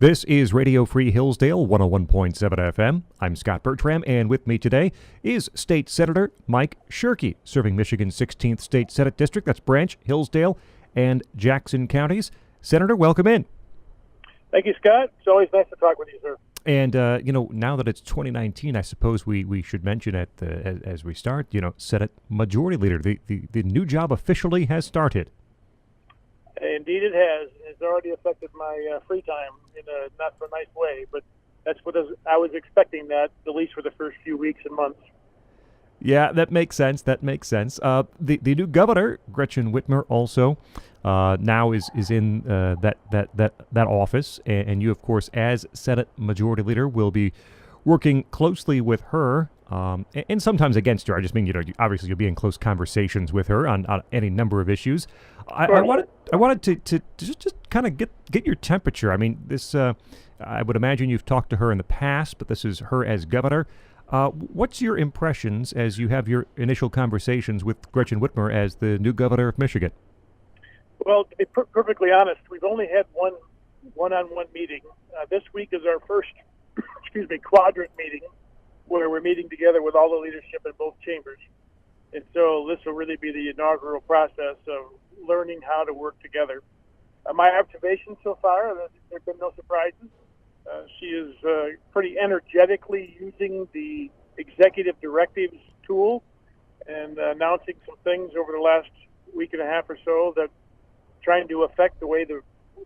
This is Radio Free Hillsdale, 101.7 FM. I'm Scott Bertram, and with me today is State Senator Mike Shirkey, serving Michigan's 16th State Senate District. That's Branch, Hillsdale, and Jackson counties. Senator, welcome in. Thank you, Scott. It's always nice to talk with you, sir. And, now that it's 2019, I suppose we should mention as we start, Senate Majority Leader. The new job officially has started. Indeed it has. It's already affected my free time in a not-so-nice way, but that's what I was expecting that, at least for the first few weeks and months. Yeah, that makes sense. The new governor, Gretchen Whitmer, also now is in that office, and you, of course, as Senate Majority Leader, will be working closely with her, and sometimes against her. I just mean, obviously you'll be in close conversations with her on any number of issues. I wanted to just kind of get your temperature. I mean, this I would imagine you've talked to her in the past, but this is her as governor. What's your impressions as you have your initial conversations with Gretchen Whitmer as the new governor of Michigan? Well, to be perfectly honest, we've only had one one-on-one meeting. This week is our first, quadrant meeting, where we're meeting together with all the leadership in both chambers. And so this will really be the inaugural process of learning how to work together. My observations so far, there have been no surprises. She is pretty energetically using the executive directives tool and announcing some things over the last week and a half or so that trying to affect the way the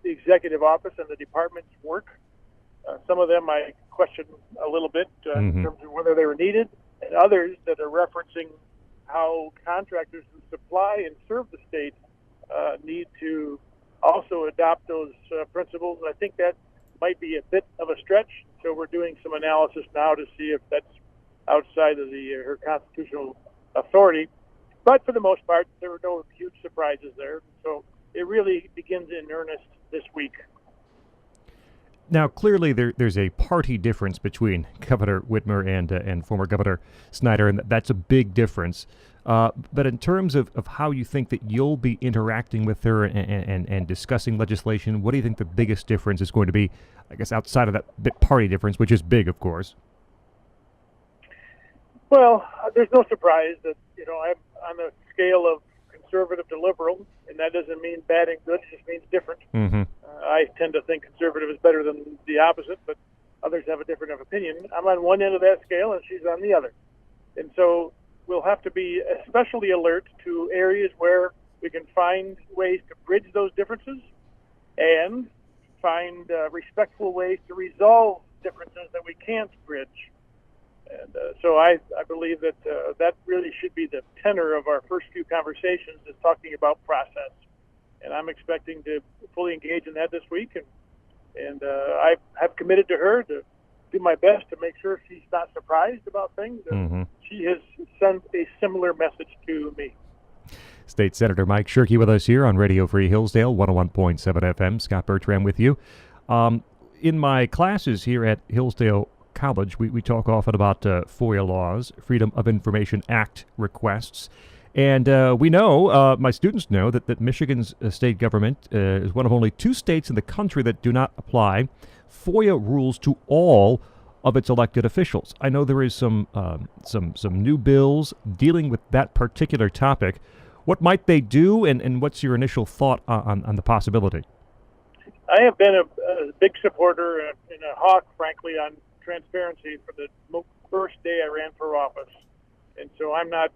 executive office and the departments work. Some of them I question a little bit in terms of whether they were needed, and others that are referencing how contractors who supply and serve the state need to also adopt those principles. And I think that might be a bit of a stretch, so we're doing some analysis now to see if that's outside of her constitutional authority. But for the most part, there were no huge surprises there. So it really begins in earnest this week. Now, clearly, there's a party difference between Governor Whitmer and former Governor Snyder, and that's a big difference. But in terms of how you think that you'll be interacting with her and discussing legislation, what do you think the biggest difference is going to be, I guess, outside of that party difference, which is big, of course? Well, there's no surprise that, I'm on a scale of conservative to liberal, and that doesn't mean bad and good, it just means different. I tend to think conservative is better than the opposite, but others have a different opinion. I'm on one end of that scale, and she's on the other. And so we'll have to be especially alert to areas where we can find ways to bridge those differences and find respectful ways to resolve differences that we can't bridge. And so I believe that that really should be the tenor of our first few conversations, is talking about process. And I'm expecting to fully engage in that this week. And I have committed to her to do my best to make sure she's not surprised about things. She has sent a similar message to me. State Senator Mike Shirkey with us here on Radio Free Hillsdale, 101.7 FM. Scott Bertram with you. In my classes here at Hillsdale College, we talk often about FOIA laws, Freedom of Information Act requests. And we know, my students know, that Michigan's state government is one of only 2 states in the country that do not apply FOIA rules to all of its elected officials. I know there is some new bills dealing with that particular topic. What might they do, and what's your initial thought on the possibility? I have been a big supporter and a hawk, frankly, on transparency for the first day I ran for office. And so I'm not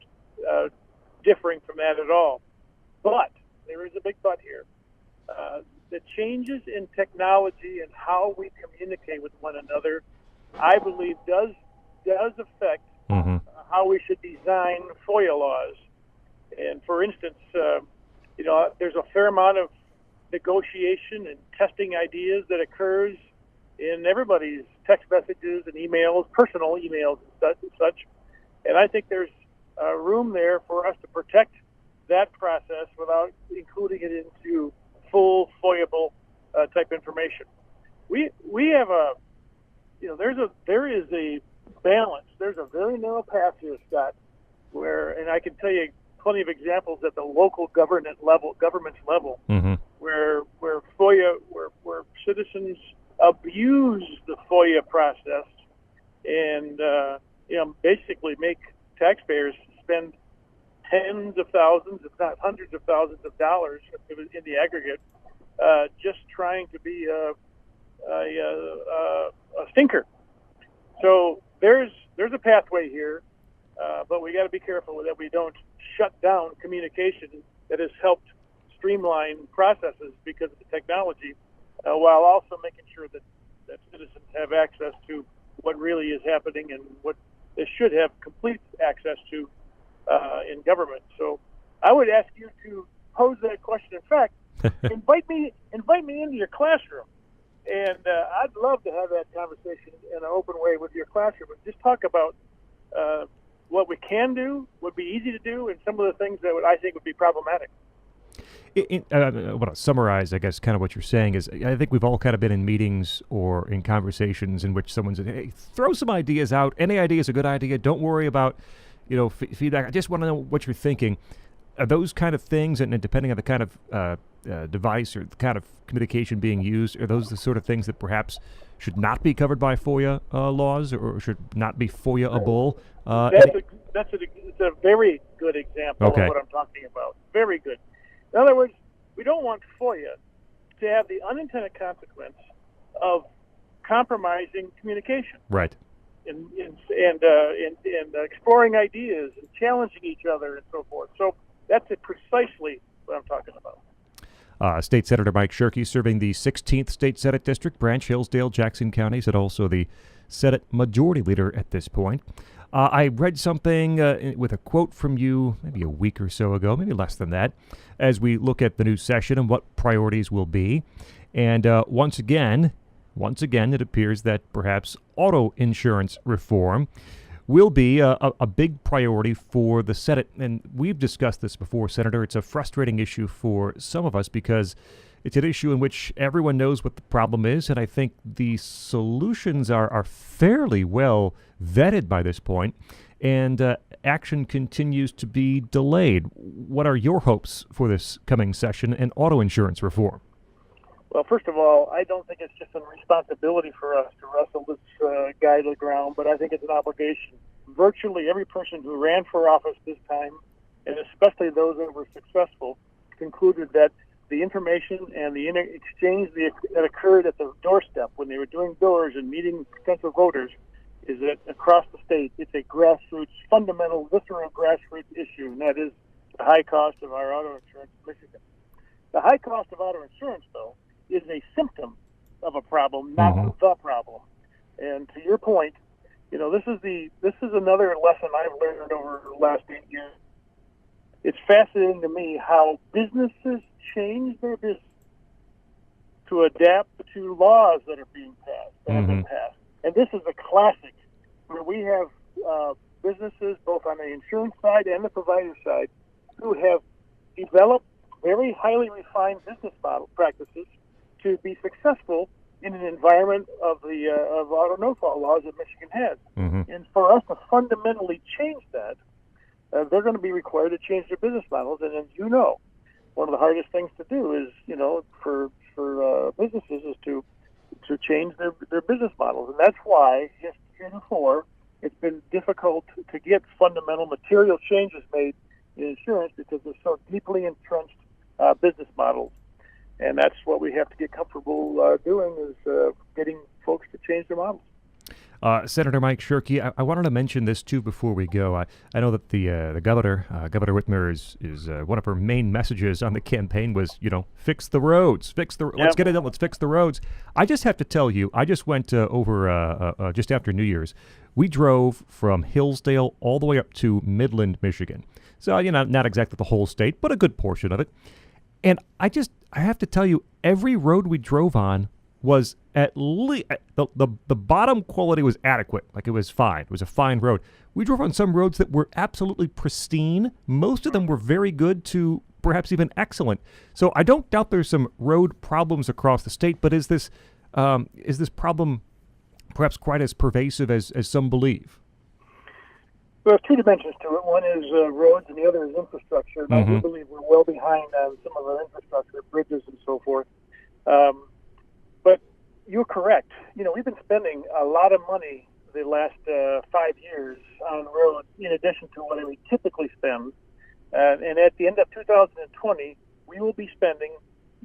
differing from that at all. But there is a big but here. The changes in technology and how we communicate with one another, I believe, does affect how we should design FOIA laws. And for instance, there's a fair amount of negotiation and testing ideas that occurs in everybody's text messages and emails, personal emails and such. And I think there's room there for us to protect that process without including it into full FOIA-able type information. We have there is a balance. There's a very narrow path here, Scott, and I can tell you plenty of examples at the local government level, where FOIA, where citizens abuse the FOIA process and basically make taxpayers spend tens of thousands, if not hundreds of thousands of dollars in the aggregate, just trying to be a stinker. So there's a pathway here, but we got to be careful that we don't shut down communication that has helped streamline processes because of the technology, while also making sure that citizens have access to what really is happening and what they should have complete access to in government. So I would ask you to pose that question. In fact, invite me into your classroom, and I'd love to have that conversation in an open way with your classroom and just talk about what we can do, would be easy to do, and some of the things that I think would be problematic. What I'll summarize, I guess, kind of what you're saying is, I think we've all kind of been in meetings or in conversations in which someone said, "Hey, throw some ideas out. Any idea is a good idea. Don't worry about, feedback. I just want to know what you're thinking." Are those kind of things, and depending on the kind of device or the kind of communication being used, are those the sort of things that perhaps should not be covered by FOIA laws or should not be FOIA-able? That's a very good example of what I'm talking about. Very good. In other words, we don't want FOIA to have the unintended consequence of compromising communication. Right. And exploring ideas and challenging each other and so forth. So that's precisely what I'm talking about. State Senator Mike Shirkey serving the 16th State Senate District, Branch, Hillsdale, Jackson counties, and also the Senate Majority Leader at this point. I read something with a quote from you maybe a week or so ago, maybe less than that, as we look at the new session and what priorities will be. And once again, it appears that perhaps auto insurance reform will be a big priority for the Senate. And we've discussed this before, Senator. It's a frustrating issue for some of us because it's an issue in which everyone knows what the problem is, and I think the solutions are fairly well vetted by this point, and action continues to be delayed. What are your hopes for this coming session and auto insurance reform? Well, first of all, I don't think it's just a responsibility for us to wrestle this guy to the ground, but I think it's an obligation. Virtually every person who ran for office this time, and especially those that were successful, concluded that the information and the exchange that occurred at the doorstep when they were doing doors and meeting potential voters is that across the state, it's a grassroots, fundamental, visceral grassroots issue, and that is the high cost of our auto insurance in Michigan. The high cost of auto insurance, though, is a symptom of a problem, not the problem. And to your point, this is another lesson I've learned over the last 8 years. It's fascinating to me how businesses change their business to adapt to laws that are being passed, that have been passed. And this is a classic where we have businesses, both on the insurance side and the provider side, who have developed very highly refined business model practices to be successful in an environment of auto no-fault laws that Michigan has. And for us to fundamentally change that, they're going to be required to change their business models. And as you know, one of the hardest things to do is, for businesses is to change their business models. And that's why, heretofore, it's been difficult to get fundamental material changes made in insurance because they're so deeply entrenched business models. And that's what we have to get comfortable doing is getting folks to change their models. Senator Mike Shirkey, I wanted to mention this too before we go. I know that the governor, Governor Whitmer, is one of her main messages on the campaign was, fix the roads, let's get it done, let's fix the roads. I just have to tell you, I just went over just after New Year's. We drove from Hillsdale all the way up to Midland, Michigan. So, not exactly the whole state, but a good portion of it. And I have to tell you, every road we drove on was at least the bottom quality was adequate. Like, it was fine. It was a fine road. We drove on some roads that were absolutely pristine. Most of them were very good to perhaps even excellent. So I don't doubt there's some road problems across the state, but is this problem perhaps quite as pervasive as some believe? Well, there's two dimensions to it. One is roads, and the other is infrastructure. And I do believe we're well behind on some of our infrastructure, bridges and so forth. But you're correct. We've been spending a lot of money the last 5 years on roads in addition to what we typically spend. And at the end of 2020, we will be spending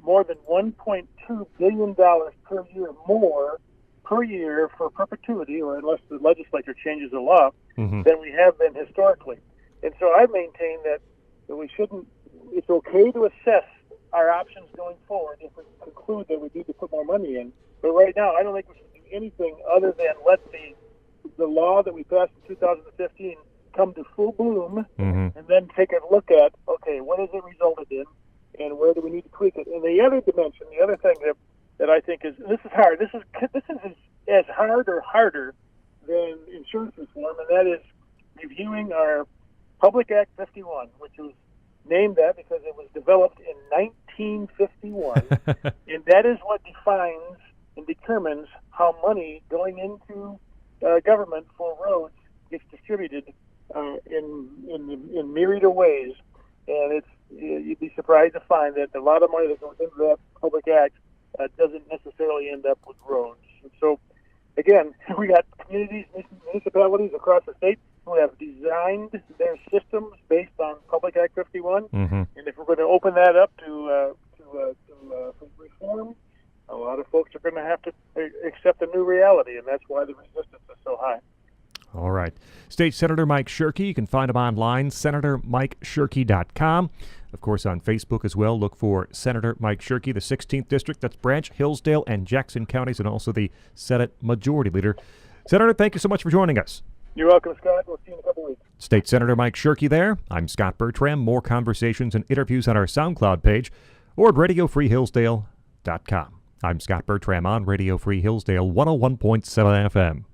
more than $1.2 billion per year more per year for perpetuity, or unless the legislature changes the law, than we have been historically. And so I maintain that we shouldn't, it's okay to assess our options going forward if we conclude that we need to put more money in. But right now, I don't think we should do anything other than let the law that we passed in 2015 come to full bloom, and then take a look at, okay, what has it resulted in, and where do we need to tweak it? And the other dimension, the other thing that I think is, this is hard. This is as hard or harder than insurance reform, and that is reviewing our Public Act 51, which was named that because it was developed in 1951, and that is what defines and determines how money going into government for roads gets distributed in myriad of ways. And you'd be surprised to find that a lot of money that goes into that Public Act doesn't necessarily end up with roads. And so, again, we got communities, municipalities across the state who have designed their systems based on Public Act 51. And if we're going to open that up to reform, a lot of folks are going to have to accept a new reality, and that's why the resistance is so high. All right. State Senator Mike Shirkey. You can find him online, senatormikeshirkey.com. Of course, on Facebook as well. Look for Senator Mike Shirkey, the 16th District. That's Branch, Hillsdale, and Jackson counties, and also the Senate Majority Leader. Senator, thank you so much for joining us. You're welcome, Scott. We'll see you in a couple weeks. State Senator Mike Shirkey there. I'm Scott Bertram. More conversations and interviews on our SoundCloud page or at radiofreehillsdale.com. I'm Scott Bertram on Radio Free Hillsdale 101.7 FM.